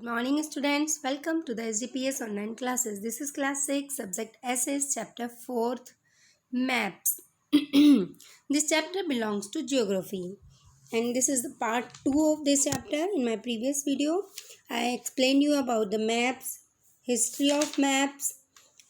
Morning students, welcome to the SGPS online classes. This is class 6, subject SS, chapter 4th, maps. This chapter belongs to geography and this is the part 2 of this chapter. In my previous video, I explained you about the maps, history of maps,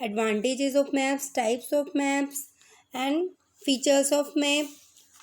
advantages of maps, types of maps and features of map,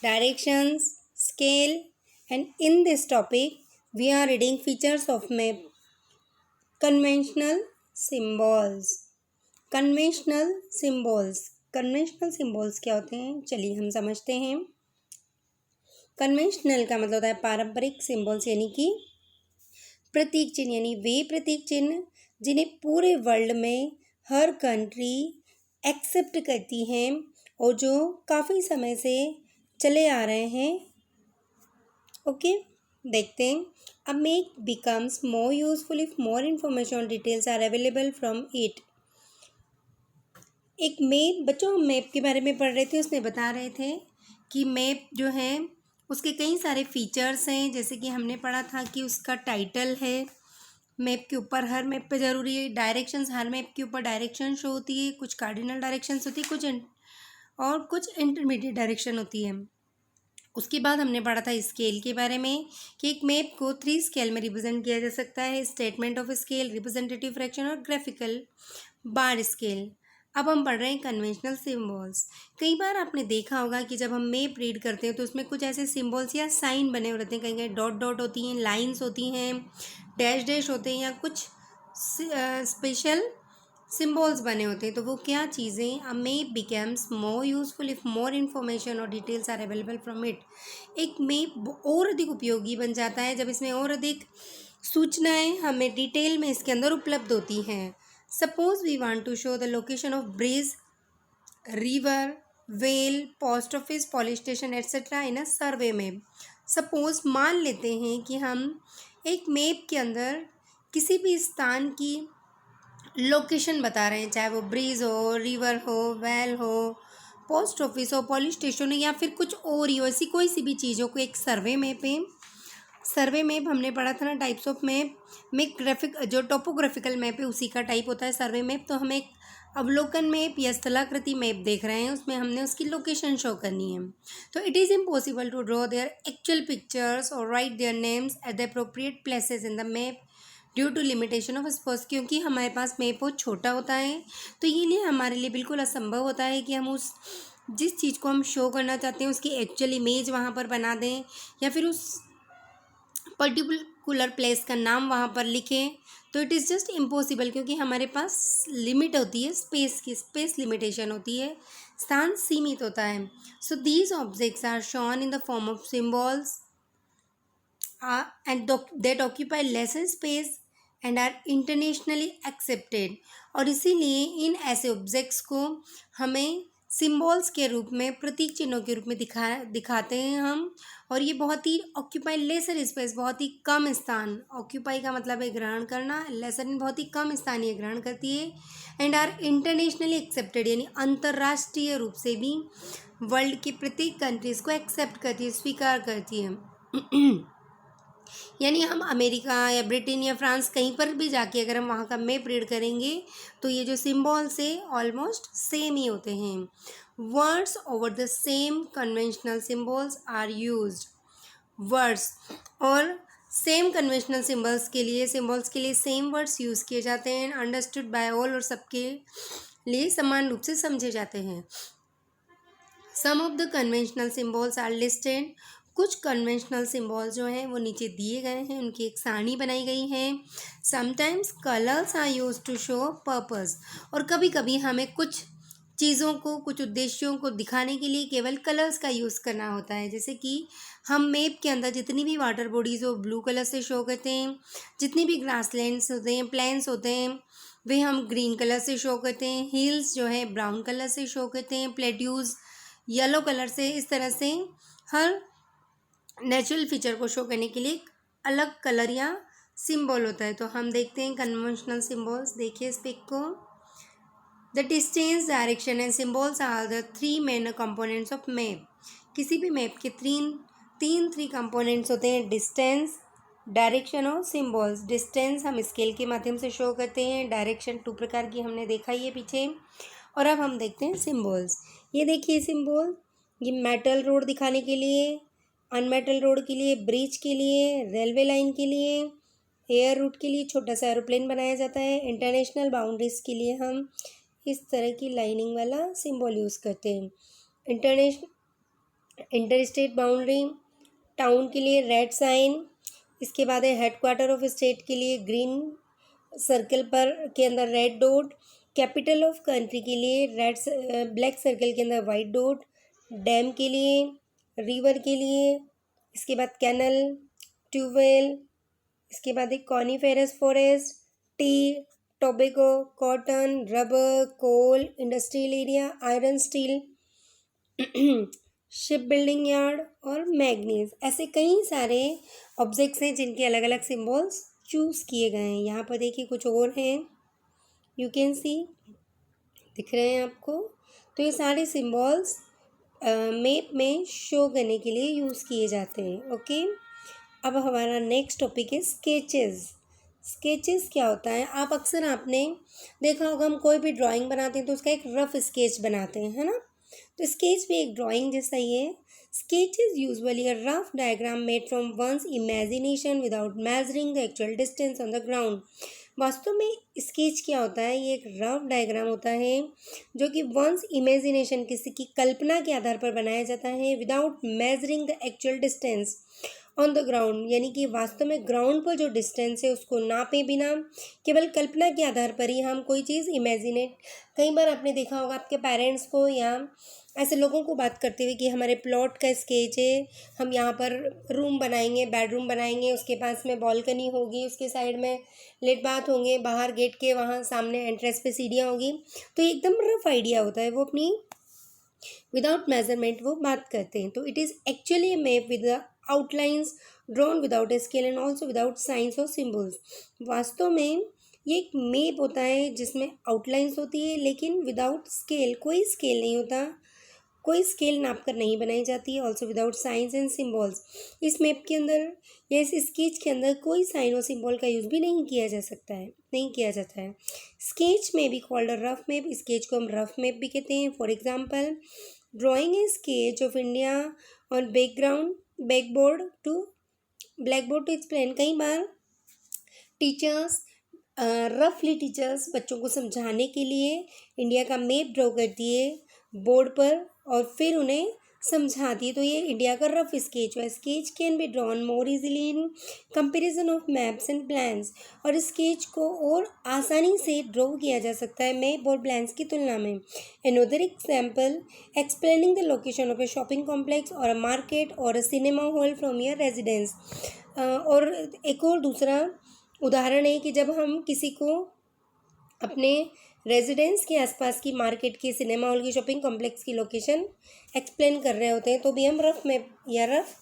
directions, scale, and in this topic we are reading features of map. Conventional symbols conventional symbols क्या होते हैं, चलिए हम समझते हैं। Conventional का मतलब होता है पारंपरिक सिम्बॉल्स, यानी कि प्रतीक चिन्ह, यानी वे प्रतीक चिन्ह जिन्हें पूरे वर्ल्ड में हर कंट्री एक्सेप्ट करती हैं और जो काफ़ी समय से चले आ रहे हैं। ओके, देखते हैं। A map becomes more useful if more information or details are available from it. एक मैप, बच्चों हम मैप के बारे में पढ़ रहे थे, उसमें बता रहे थे कि मैप जो है उसके कई सारे फीचर्स हैं। जैसे कि हमने पढ़ा था कि उसका टाइटल है मैप के ऊपर, हर मैप पे ज़रूरी है। डायरेक्शंस, हर मैप के ऊपर डायरेक्शन शो होती है, कुछ कार्डिनल डायरेक्शंस होती है, कुछ इंटरमीडिएट डायरेक्शन होती है। उसके बाद हमने पढ़ा था स्केल के बारे में कि एक मैप को 3 स्केल में रिप्रेजेंट किया जा सकता है, statement of scale, representative fraction और ग्राफिकल बार स्केल। अब हम पढ़ रहे हैं कन्वेंशनल सिम्बॉल्स। कई बार आपने देखा होगा कि जब हम मैप रीड करते हैं तो उसमें कुछ ऐसे सिम्बॉल्स या साइन बने हुए रहते हैं, कहीं कहीं डॉट डॉट होती हैं, लाइन्स होती हैं, डैश डैश होते हैं या कुछ स्पेशल सिम्बॉल्स बने होते हैं। तो वो क्या चीज़ें, a map becomes more useful if more information और details are available from it. एक मैप और अधिक उपयोगी बन जाता है जब इसमें और अधिक सूचनाएं हमें डिटेल में इसके अंदर उपलब्ध होती हैं। Suppose we want to show the location of bridge, river, well, post office, police station etcetera in a survey map. Suppose मान लेते हैं कि हम एक मैप के अंदर किसी भी स्थान की लोकेशन बता रहे हैं, चाहे वो ब्रिज हो, रिवर हो, वेल हो, पोस्ट ऑफिस हो, पुलिस स्टेशन हो या फिर कुछ और ही हो, ऐसी कोई सी भी चीज़ों को एक सर्वे मैप है। सर्वे मैप हमने पढ़ा था ना, टाइप्स ऑफ मैप में ग्राफिक जो टोपोग्राफिकल मैप है उसी का टाइप होता है सर्वे मैप। तो हम एक अवलोकन मैप या स्थलाकृति मैप देख रहे हैं, उसमें हमने उसकी लोकेशन शो करनी है। तो it is impossible to draw their actual pictures और write their names at the appropriate places in the map due to limitation of space. क्योंकि हमारे पास मैप बहुत छोटा होता है तो ये लिए हमारे लिए बिल्कुल असंभव होता है कि हम उस जिस चीज़ को हम शो करना चाहते हैं उसकी एक्चुअल इमेज वहाँ पर बना दें या फिर उस पर्टिकुलर प्लेस का नाम वहाँ पर लिखें। तो इट इज़ जस्ट इम्पॉसिबल, क्योंकि हमारे पास लिमिट होती है, स्पेस लिमिटेशन होती है, स्थान सीमित होता है। So these objects are shown in the form of symbols and that occupy lesser space and are internationally accepted। और इसीलिए इन ऐसे ऑब्जेक्ट्स को हमें सिम्बॉल्स के रूप में, प्रतीक चिन्हों के रूप में दिखाते हैं हम। और ये बहुत ही ऑक्यूपाई लेसर स्पेस, बहुत ही कम स्थान, ऑक्यूपाई का मतलब है ग्रहण करना, लेसर बहुत ही कम स्थान ये ग्रहण करती है। एंड आर इंटरनेशनली एक्सेप्टेड, यानी अंतर्राष्ट्रीय रूप से भी वर्ल्ड की प्रत्येक कंट्रीज़ को एक्सेप्ट करती है, स्वीकार करती है। यानी हम अमेरिका या ब्रिटेन या फ्रांस कहीं पर भी जाके अगर हम वहाँ का मैप रीड करेंगे तो ये जो सिम्बॉल्स है ऑलमोस्ट सेम ही होते हैं। Words over the same conventional symbols are used. Words और सेम कन्वेंशनल सिम्बॉल्स के लिए सेम वर्ड्स यूज़ किए जाते हैं, अंडरस्टूड बाय ऑल, और सबके लिए समान रूप से समझे जाते हैं। Some of the conventional symbols are listed. कुछ कन्वेंशनल सिम्बॉल्स जो हैं वो नीचे दिए गए हैं, उनकी एक सारणी बनाई गई है। Sometimes colours are use to show purpose. और कभी कभी हमें कुछ चीज़ों को, कुछ उद्देश्यों को दिखाने के लिए केवल कलर्स का यूज़ करना होता है। जैसे कि हम मैप के अंदर जितनी भी वाटर बॉडीज़ हो ब्लू कलर से शो करते हैं, जितनी भी ग्रासलैंड्स होते हैं, प्लेन्स होते हैं, वे हम ग्रीन कलर से शो करते हैं। हिल्स जो है ब्राउन कलर से शो करते हैं, प्लेट्यूज़ येलो कलर से। इस तरह से हर नेचुरल फीचर को शो करने के लिए एक अलग कलर या सिंबल होता है। तो हम देखते हैं कन्वेंशनल सिम्बॉल्स। देखिए इस पिक को। The distance, direction and symbols are the 3 main components of map. किसी भी मैप के तीन कंपोनेंट्स होते हैं, डिस्टेंस, डायरेक्शन और सिम्बॉल्स। डिस्टेंस हम स्केल के माध्यम से शो करते हैं। डायरेक्शन 2 प्रकार की हमने देखा ही है पीछे। और अब हम देखते हैं सिम्बॉल्स। ये देखिए सिम्बॉल, ये मेटल रोड दिखाने के लिए, अनमेटल रोड के लिए, ब्रिज के लिए, रेलवे लाइन के लिए, एयर रूट के लिए छोटा सा एरोप्लेन बनाया जाता है। इंटरनेशनल बाउंड्रीज के लिए हम इस तरह की लाइनिंग वाला सिम्बॉल यूज़ करते हैं। इंटर स्टेट बाउंड्री, टाउन के लिए रेड साइन, इसके बाद है हेडक्वार्टर ऑफ स्टेट के लिए ग्रीन सर्कल पर के अंदर red dot, capital of country के लिए ब्लैक सर्कल के अंदर वाइट डॉट, डैम के लिए, रिवर के लिए, इसके बाद कैनल, ट्यूबवेल, इसके बाद एक coniferous forest, tea, tobacco, cotton, rubber, coal, industrial area, iron steel, ship building yard और मैग्नीज। ऐसे कई सारे ऑब्जेक्ट्स हैं जिनके अलग अलग सिम्बॉल्स चूज़ किए गए हैं। यहाँ पर देखिए कुछ और हैं, यू कैन सी, दिख रहे हैं आपको। तो ये सारे सिम्बॉल्स मैप में शो करने के लिए यूज़ किए जाते हैं। ओके, अब हमारा नेक्स्ट टॉपिक है स्केचेस। स्केचेस क्या होता है? आप अक्सर आपने देखा होगा, हम कोई भी ड्राइंग बनाते हैं तो उसका एक रफ स्केच बनाते हैं, है ना। तो स्केच भी एक ड्राइंग जैसा ही है। Sketch is usually a rough diagram made from one's imagination without measuring the actual distance on the ground. वास्तव में स्केच क्या होता है? ये एक रफ डायग्राम होता है जो कि वंस इमेजिनेशन, किसी की कल्पना के आधार पर बनाया जाता है, without measuring the actual distance on the ground, यानी कि वास्तव में ग्राउंड पर जो डिस्टेंस है उसको नापे बिना केवल कल्पना के आधार पर ही हम कोई चीज़ इमेजिनेट। कई बार आपने देखा होगा आपके पेरेंट्स को या ऐसे लोगों को बात करते हुए कि हमारे प्लॉट का स्केच है, हम यहाँ पर रूम बनाएंगे, बेडरूम बनाएंगे, उसके पास में बालकनी होगी, उसके साइड में लेट बाथ होंगे, बाहर गेट के वहाँ सामने एंट्रेंस पे सीढ़ियाँ होगी। तो ये एकदम रफ आइडिया होता है, वो अपनी विदाउट मेजरमेंट वो बात करते हैं। तो it is actually A map with the outlines drawn without a scale and also without science और सिम्बल्स। वास्तव में ये एक मैप होता है जिसमें आउटलाइंस होती है लेकिन विदाउट स्केल, कोई स्केल नहीं होता, कोई स्केल नाप कर नहीं बनाई जाती है। Also without science and symbols. इस मैप के अंदर या इस स्केच के अंदर कोई साइन और सिम्बॉल का यूज़ भी नहीं किया जा सकता है, नहीं किया जाता है। स्केच में भी called a rough map, sketch को हम रफ मैप भी कहते हैं। For example, drawing a sketch of India on backboard to blackboard to explain. कई बार टीचर्स टीचर्स बच्चों को समझाने के लिए इंडिया का मैप ड्रॉ करती है बोर्ड पर और फिर उन्हें समझाती है। तो ये इंडिया का रफ स्केच है। Sketch can be drawn more easily in comparison of maps and plans. और स्केच को और आसानी से ड्रॉ किया जा सकता है मैप और प्लान्स की तुलना में। Another example, explaining the location of A shopping complex और अ मार्केट और अ cinema hall from your residence. और एक और दूसरा उदाहरण है कि जब हम किसी को अपने रेजिडेंस के आसपास की मार्केट की, सिनेमा हॉल की, शॉपिंग कॉम्प्लेक्स की लोकेशन एक्सप्लेन कर रहे होते हैं तो भी हम रफ मैप या रफ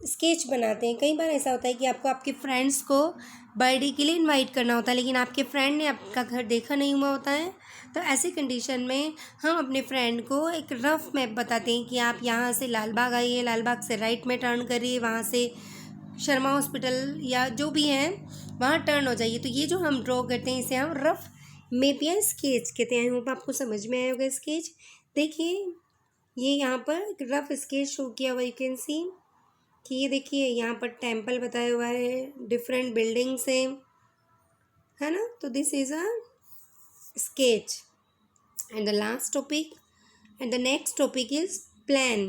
स्केच बनाते हैं। कई बार ऐसा होता है कि आपको आपके फ्रेंड्स को बर्थडे के लिए इनवाइट करना होता है लेकिन आपके फ्रेंड ने आपका घर देखा नहीं हुआ होता है। तो ऐसी कंडीशन में हम अपने फ्रेंड को एक रफ मैप बताते हैं कि आप यहाँ से लाल बाग आइए, लाल बाग से राइट में टर्न करिए, वहाँ से शर्मा हॉस्पिटल या जो भी है वहाँ टर्न हो जाइए। तो ये जो हम ड्रॉ करते हैं इसे हम रफ मैप या स्केच कहते हैं। आई होप आपको समझ में आया होगा स्केच। देखिए ये यहाँ पर एक रफ स्केच शो किया हुआ, यू कैन सी कि ये देखिए यहाँ पर टेम्पल बताया हुआ है, डिफरेंट बिल्डिंग्स हैं, है ना। तो this is a sketch. And the last topic and the next topic is plan.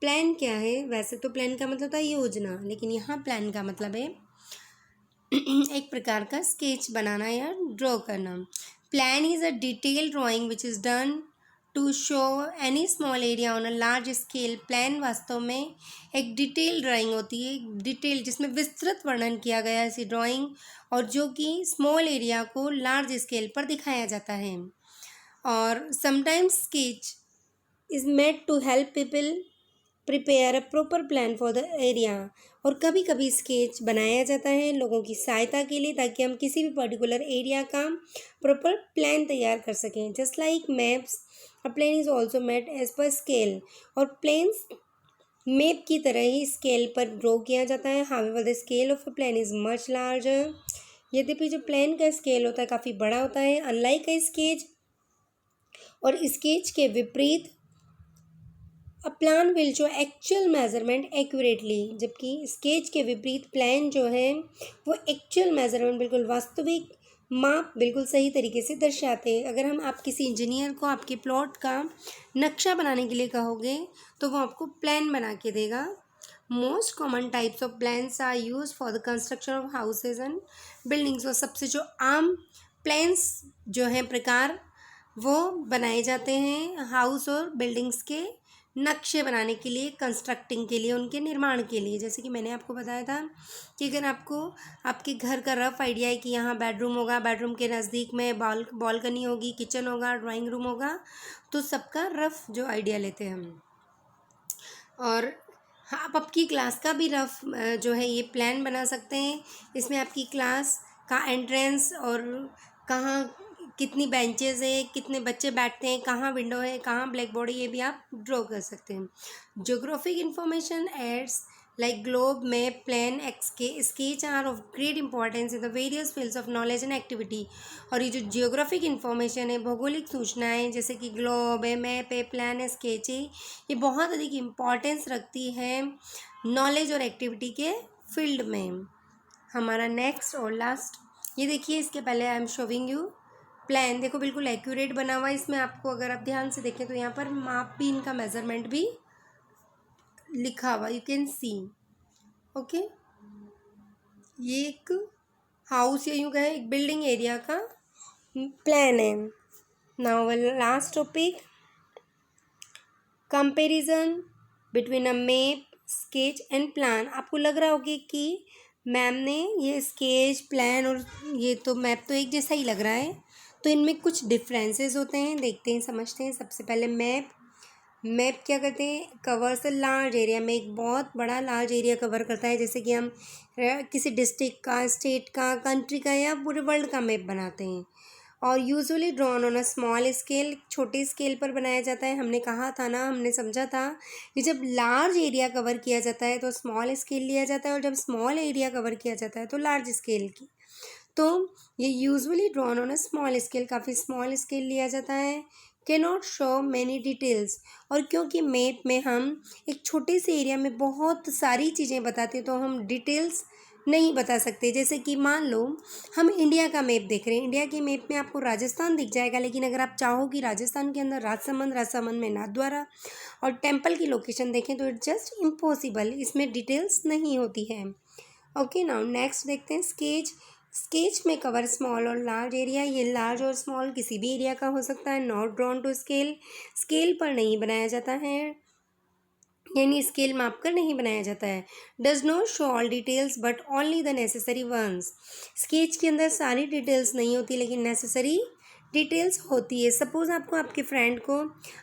Plan क्या है? वैसे तो प्लान का मतलब था योजना, लेकिन यहाँ प्लान का मतलब है एक प्रकार का स्केच बनाना या ड्रॉ करना। Plan is a detail drawing which is done to show any small area on a large scale. Plan वास्तव में एक डिटेल ड्राइंग होती है, डिटेल जिसमें विस्तृत वर्णन किया गया है ऐसी ड्राइंग, और जो कि स्मॉल एरिया को लार्ज स्केल पर दिखाया जाता है। और sometimes sketch is made to help people prepare a proper plan for the area. और कभी कभी स्केच बनाया जाता है लोगों की सहायता के लिए ताकि हम किसी भी पर्टिकुलर एरिया का प्रॉपर प्लान तैयार कर सकें। Just like maps, a plan is also made as per scale. और प्लान्स मैप की तरह ही स्केल पर ड्रॉ किया जाता है। However the scale of a plane is much larger. यद्यपि जो प्लेन का स्केल होता है काफ़ी बड़ा होता है। अनलाइक अ स्केच, और स्केच के विपरीत a plan will show actual measurement accurately, जबकि स्केच के विपरीत प्लान जो है वो एक्चुअल मेजरमेंट बिल्कुल वास्तविक माप बिल्कुल सही तरीके से दर्शाते हैं। अगर हम आप किसी इंजीनियर को आपके प्लॉट का नक्शा बनाने के लिए कहोगे तो वो आपको प्लान बना के देगा। Most common types of plans are use for the construction of houses and buildings. और सबसे जो आम प्लान्स जो हैं प्रकार वो बनाए जाते हैं हाउस और बिल्डिंग्स के नक्शे बनाने के लिए, कंस्ट्रक्टिंग के लिए, उनके निर्माण के लिए। जैसे कि मैंने आपको बताया था कि अगर आपको आपके घर का रफ आइडिया है कि यहाँ बेडरूम होगा, बेडरूम के नज़दीक में बालकनी होगी, किचन होगा, ड्राइंग रूम होगा, तो सबका रफ जो आइडिया लेते हैं हम। और आप आपकी क्लास का भी रफ जो है ये प्लान बना सकते हैं। इसमें आपकी क्लास का एंट्रेंस और कहाँ कितनी बेंचेस है, कितने बच्चे बैठते हैं, कहाँ विंडो है, कहाँ ब्लैक बोर्ड है, ये भी आप ड्रॉ कर सकते हैं। Geographic information aids like globe, map, plan, sketch are of great importance in the various fields of knowledge and activity। और ये जो जियोग्राफिक इंफॉर्मेशन है, भौगोलिक सूचनाएं जैसे कि ग्लोब है, मैप है, प्लान है, स्केच है, ये बहुत अधिक इम्पॉर्टेंस रखती है नॉलेज और एक्टिविटी के फील्ड में। हमारा नेक्स्ट और लास्ट, ये देखिए, इसके पहले I am showing you plan. देखो बिल्कुल एक्यूरेट बना हुआ है। इसमें आपको अगर आप ध्यान से देखें तो यहाँ पर माप भी, इनका मेजरमेंट भी लिखा हुआ, यू कैन सी। ओके, ये एक हाउस या यूँ कहें एक बिल्डिंग एरिया का प्लान है। Now last topic, comparison between a map, sketch and plan. आपको लग रहा होगा कि मैम ने ये स्केच, प्लान और ये तो मैप तो एक जैसा ही लग रहा है, तो इनमें कुछ डिफरेंसेस होते हैं। देखते हैं, समझते हैं। सबसे पहले मैप क्या करते हैं, कवर्स अ लार्ज एरिया, में एक बहुत बड़ा लार्ज एरिया कवर करता है। जैसे कि हम किसी डिस्ट्रिक्ट का, स्टेट का, कंट्री का या पूरे वर्ल्ड का मैप बनाते हैं। और usually drawn on a small scale, छोटे स्केल पर बनाया जाता है। हमने कहा था ना, हमने समझा था कि जब लार्ज एरिया कवर किया जाता है तो स्मॉल स्केल लिया जाता है, और जब स्मॉल एरिया कवर किया जाता है तो लार्ज स्केल की। तो ये usually drawn on a small scale, काफ़ी स्मॉल स्केल लिया जाता है। कैनॉट शो मैनी डिटेल्स, और क्योंकि मैप में हम एक छोटे से एरिया में बहुत सारी चीज़ें बताते हैं तो हम डिटेल्स नहीं बता सकते। जैसे कि मान लो हम इंडिया का मैप देख रहे हैं, इंडिया के मैप में आपको राजस्थान दिख जाएगा, लेकिन अगर आप चाहो कि राजस्थान के अंदर राजसमंद में नाथद्वारा और टेम्पल की लोकेशन देखें तो इट्स जस्ट इम्पॉसिबल, इसमें डिटेल्स नहीं होती है। ओके, नाउ नेक्स्ट देखते हैं स्केच में कवर स्मॉल और लार्ज एरिया। ये लार्ज और स्मॉल किसी भी एरिया का हो सकता है। नॉट ड्रॉन टू स्केल पर नहीं बनाया जाता है, यानी स्केल माप कर नहीं बनाया जाता है। Does not show all details but only the necessary ones. Sketch के अंदर सारी डिटेल्स नहीं होती, लेकिन नेसेसरी डिटेल्स होती है। सपोज़ आपको आपके फ्रेंड को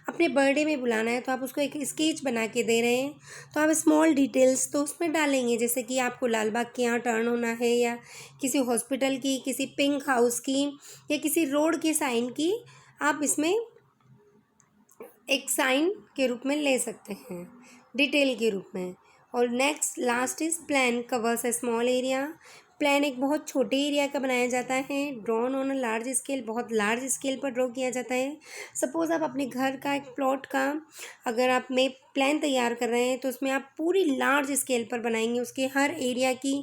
अपने बर्थडे में बुलाना है, तो आप उसको एक स्केच बना के दे रहे हैं, तो आप स्मॉल डिटेल्स तो उसमें डालेंगे, जैसे कि आपको लाल बाग के यहाँ टर्न होना है, या किसी हॉस्पिटल की, किसी पिंक हाउस की, या किसी रोड के साइन की आप इसमें एक साइन के रूप में ले सकते हैं, डिटेल के रूप में। और next last is plan covers A small area. Plan एक बहुत छोटे एरिया का बनाया जाता है। Drawn on a large scale, बहुत लार्ज स्केल पर ड्रॉ किया जाता है। सपोज़ आप अपने घर का एक प्लॉट का अगर आप में प्लान तैयार कर रहे हैं तो उसमें आप पूरी लार्ज स्केल पर बनाएंगे। उसके हर एरिया की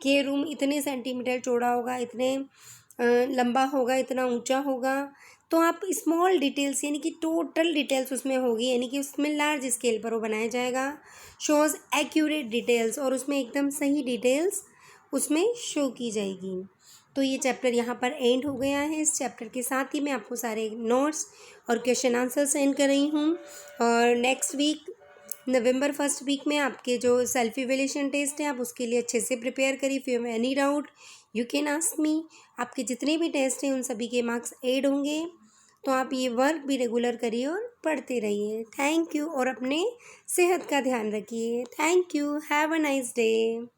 के रूम इतने सेंटीमीटर चौड़ा होगा, इतने लंबा होगा, इतना ऊंचा होगा। तो आप स्मॉल डिटेल्स यानी कि टोटल डिटेल्स उसमें होगी, यानी कि उसमें लार्ज स्केल पर वो बनाया जाएगा। शोज़ एक्यूरेट डिटेल्स, और उसमें एकदम सही डिटेल्स उसमें शो की जाएगी। तो ये चैप्टर यहाँ पर एंड हो गया है। इस चैप्टर के साथ ही मैं आपको सारे नोट्स और क्वेश्चन आंसर सेंड कर रही हूँ। और नेक्स्ट वीक नवंबर 1 वीक में आपके जो सेल्फ इवैल्यूएशन टेस्ट है आप उसके लिए अच्छे से प्रिपेयर करिए। If you have any doubt you can ask me. आपके जितने भी टेस्ट हैं उन सभी के मार्क्स ऐड होंगे, तो आप ये वर्क भी रेगुलर करिए और पढ़ते रहिए। थैंक यू, और अपने सेहत का ध्यान रखिए। Thank you, have a nice day.